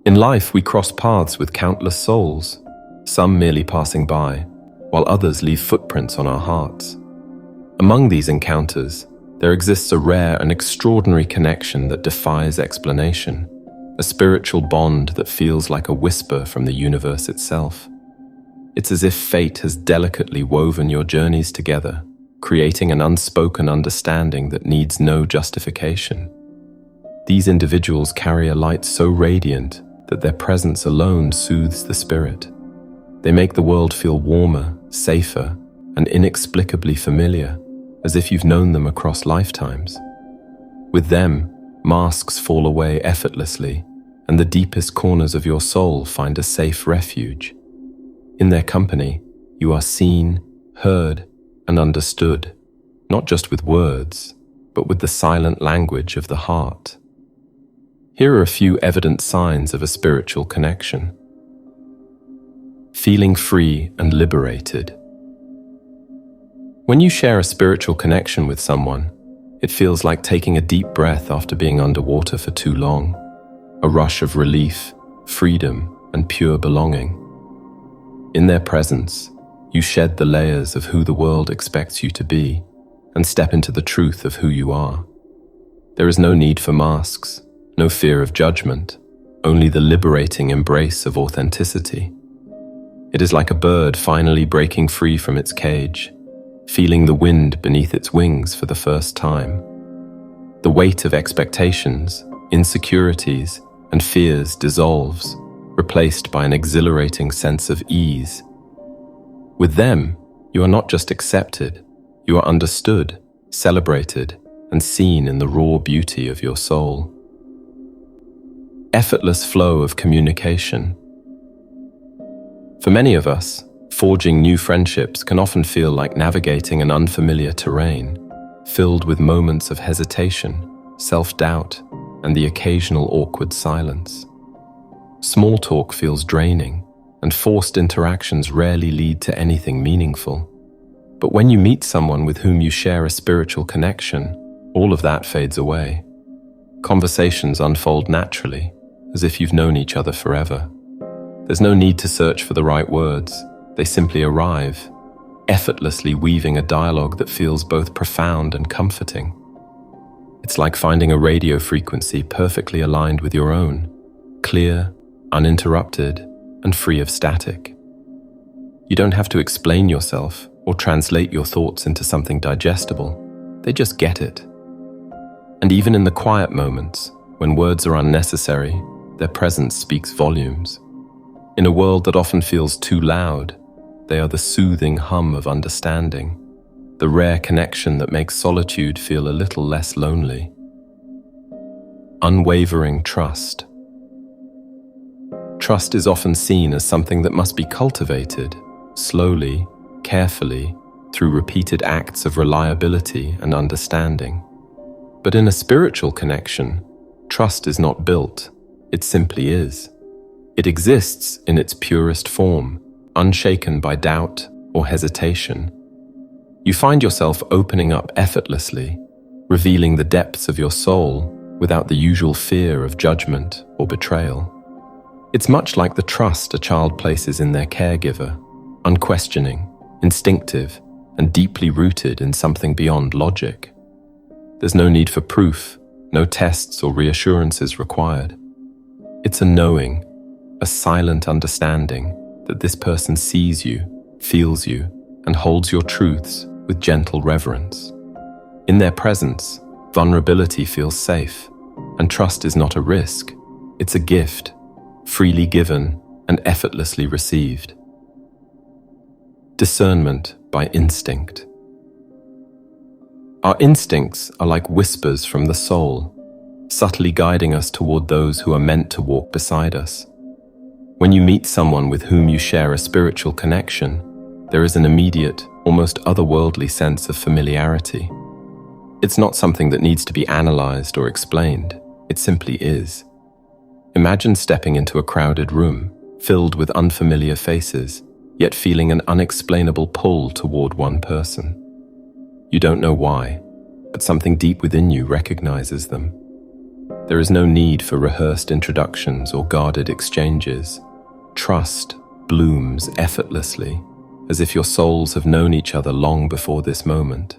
In life, we cross paths with countless souls, some merely passing by, while others leave footprints on our hearts. Among these encounters, there exists a rare and extraordinary connection that defies explanation, a spiritual bond that feels like a whisper from the universe itself. It's as if fate has delicately woven your journeys together, creating an unspoken understanding that needs no justification. These individuals carry a light so radiant that their presence alone soothes the spirit. They make the world feel warmer, safer, and inexplicably familiar, as if you've known them across lifetimes. With them, masks fall away effortlessly, and the deepest corners of your soul find a safe refuge. In their company, you are seen, heard, and understood, not just with words, but with the silent language of the heart. Here are a few evident signs of a spiritual connection. Feeling free and liberated. When you share a spiritual connection with someone, it feels like taking a deep breath after being underwater for too long, a rush of relief, freedom, and pure belonging. In their presence, you shed the layers of who the world expects you to be and step into the truth of who you are. There is no need for masks, no fear of judgment, only the liberating embrace of authenticity. It is like a bird finally breaking free from its cage, feeling the wind beneath its wings for the first time. The weight of expectations, insecurities, and fears dissolves, replaced by an exhilarating sense of ease. With them, you are not just accepted, you are understood, celebrated, and seen in the raw beauty of your soul. Effortless flow of communication. For many of us, forging new friendships can often feel like navigating an unfamiliar terrain, filled with moments of hesitation, self-doubt, and the occasional awkward silence. Small talk feels draining, and forced interactions rarely lead to anything meaningful. But when you meet someone with whom you share a spiritual connection, all of that fades away. Conversations unfold naturally, as if you've known each other forever. There's no need to search for the right words. They simply arrive, effortlessly weaving a dialogue that feels both profound and comforting. It's like finding a radio frequency perfectly aligned with your own, clear, uninterrupted, and free of static. You don't have to explain yourself or translate your thoughts into something digestible. They just get it. And even in the quiet moments, when words are unnecessary, their presence speaks volumes. In a world that often feels too loud, they are the soothing hum of understanding, the rare connection that makes solitude feel a little less lonely. Unwavering trust. Trust is often seen as something that must be cultivated, slowly, carefully, through repeated acts of reliability and understanding. But in a spiritual connection, trust is not built, it simply is. It exists in its purest form, unshaken by doubt or hesitation. You find yourself opening up effortlessly, revealing the depths of your soul without the usual fear of judgment or betrayal. It's much like the trust a child places in their caregiver, unquestioning, instinctive, and deeply rooted in something beyond logic. There's no need for proof, no tests or reassurances required. It's a knowing, a silent understanding that this person sees you, feels you, and holds your truths with gentle reverence. In their presence, vulnerability feels safe, and trust is not a risk, it's a gift, freely given and effortlessly received. Discernment by instinct. Our instincts are like whispers from the soul, subtly guiding us toward those who are meant to walk beside us. When you meet someone with whom you share a spiritual connection, there is an immediate, almost otherworldly sense of familiarity. It's not something that needs to be analyzed or explained, it simply is. Imagine stepping into a crowded room, filled with unfamiliar faces, yet feeling an unexplainable pull toward one person. You don't know why, but something deep within you recognizes them. There is no need for rehearsed introductions or guarded exchanges. Trust blooms effortlessly, as if your souls have known each other long before this moment.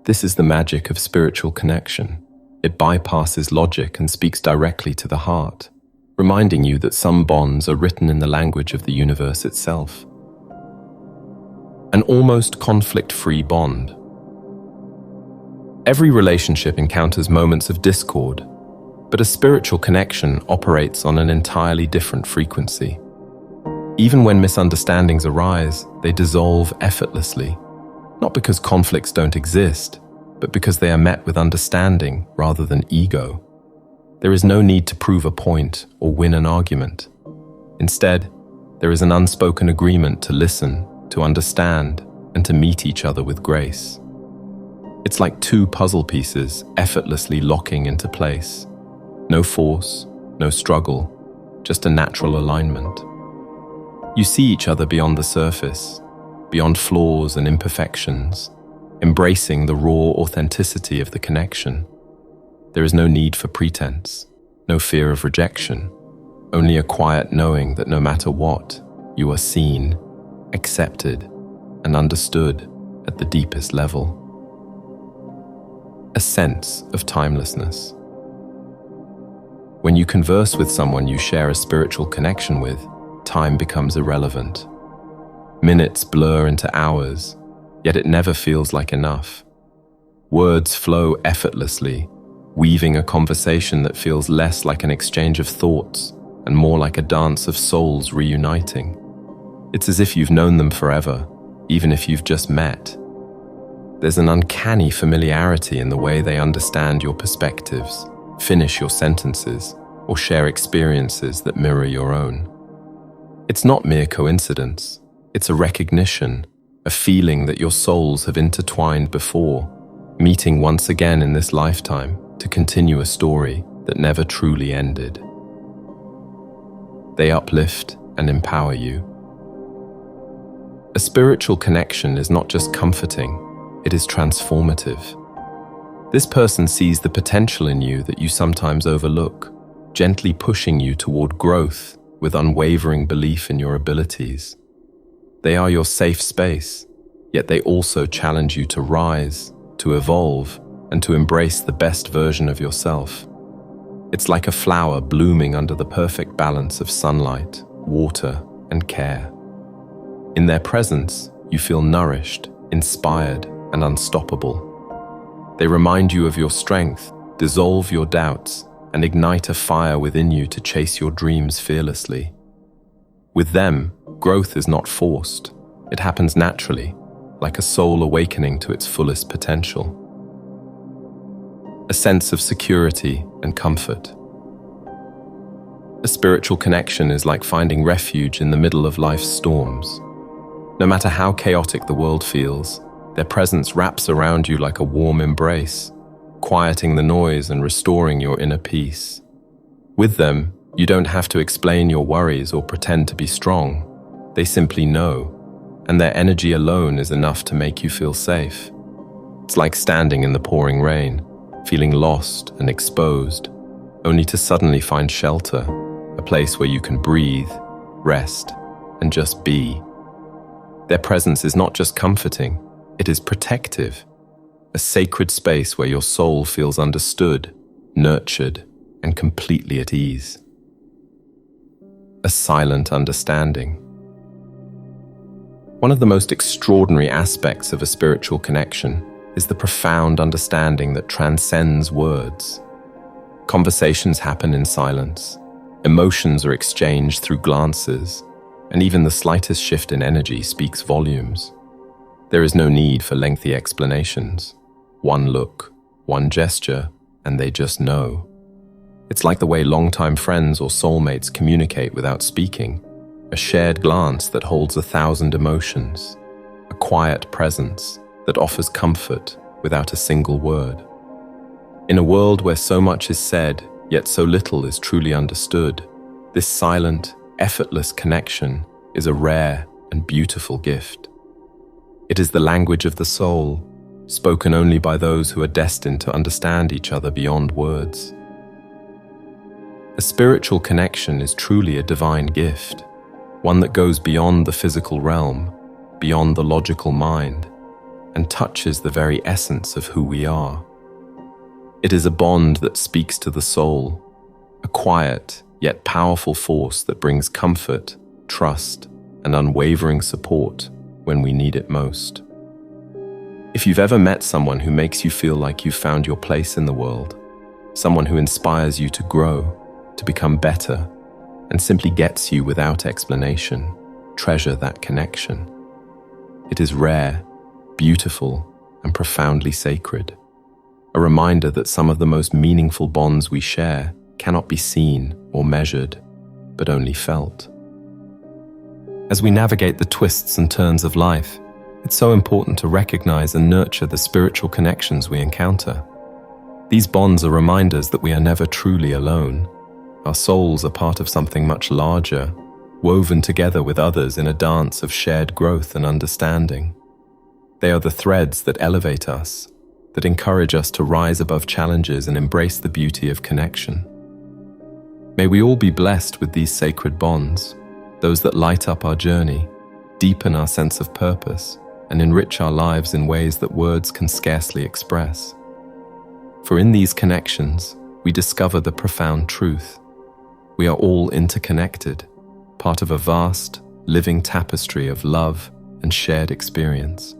This is the magic of spiritual connection. It bypasses logic and speaks directly to the heart, reminding you that some bonds are written in the language of the universe itself. An almost conflict-free bond. Every relationship encounters moments of discord, but a spiritual connection operates on an entirely different frequency. Even when misunderstandings arise, they dissolve effortlessly, not because conflicts don't exist, but because they are met with understanding rather than ego. There is no need to prove a point or win an argument. Instead, there is an unspoken agreement to listen, to understand, and to meet each other with grace. It's like two puzzle pieces effortlessly locking into place. No force, no struggle, just a natural alignment. You see each other beyond the surface, beyond flaws and imperfections, embracing the raw authenticity of the connection. There is no need for pretense, no fear of rejection, only a quiet knowing that no matter what, you are seen, accepted, and understood at the deepest level. A sense of timelessness. When you converse with someone you share a spiritual connection with, time becomes irrelevant. Minutes blur into hours, yet it never feels like enough. Words flow effortlessly, weaving a conversation that feels less like an exchange of thoughts and more like a dance of souls reuniting. It's as if you've known them forever, even if you've just met. There's an uncanny familiarity in the way they understand your perspectives, finish your sentences, or share experiences that mirror your own. It's not mere coincidence. It's a recognition, a feeling that your souls have intertwined before, meeting once again in this lifetime to continue a story that never truly ended. They uplift and empower you. A spiritual connection is not just comforting, it is transformative. This person sees the potential in you that you sometimes overlook, gently pushing you toward growth with unwavering belief in your abilities. They are your safe space, yet they also challenge you to rise, to evolve, and to embrace the best version of yourself. It's like a flower blooming under the perfect balance of sunlight, water, and care. In their presence, you feel nourished, inspired, and unstoppable. They remind you of your strength, dissolve your doubts, and ignite a fire within you to chase your dreams fearlessly. With them, growth is not forced. It happens naturally, like a soul awakening to its fullest potential. A sense of security and comfort. A spiritual connection is like finding refuge in the middle of life's storms. No matter how chaotic the world feels, their presence wraps around you like a warm embrace, quieting the noise and restoring your inner peace. With them, you don't have to explain your worries or pretend to be strong. They simply know, and their energy alone is enough to make you feel safe. It's like standing in the pouring rain, feeling lost and exposed, only to suddenly find shelter, a place where you can breathe, rest, and just be. Their presence is not just comforting, it is protective. A sacred space where your soul feels understood, nurtured, and completely at ease. A silent understanding. One of the most extraordinary aspects of a spiritual connection is the profound understanding that transcends words. Conversations happen in silence, emotions are exchanged through glances, and even the slightest shift in energy speaks volumes. There is no need for lengthy explanations. One look, one gesture, and they just know. It's like the way longtime friends or soulmates communicate without speaking, a shared glance that holds 1,000 emotions, a quiet presence that offers comfort without a single word. In a world where so much is said, yet so little is truly understood, this silent, effortless connection is a rare and beautiful gift. It is the language of the soul, spoken only by those who are destined to understand each other beyond words. A spiritual connection is truly a divine gift, one that goes beyond the physical realm, beyond the logical mind, and touches the very essence of who we are. It is a bond that speaks to the soul, a quiet yet powerful force that brings comfort, trust, and unwavering support when we need it most. If you've ever met someone who makes you feel like you've found your place in the world, someone who inspires you to grow, to become better, and simply gets you without explanation, treasure that connection. It is rare, beautiful, and profoundly sacred. A reminder that some of the most meaningful bonds we share cannot be seen or measured, but only felt. As we navigate the twists and turns of life, it's so important to recognize and nurture the spiritual connections we encounter. These bonds are reminders that we are never truly alone. Our souls are part of something much larger, woven together with others in a dance of shared growth and understanding. They are the threads that elevate us, that encourage us to rise above challenges and embrace the beauty of connection. May we all be blessed with these sacred bonds, those that light up our journey, deepen our sense of purpose, and enrich our lives in ways that words can scarcely express. For in these connections, we discover the profound truth. We are all interconnected, part of a vast, living tapestry of love and shared experience.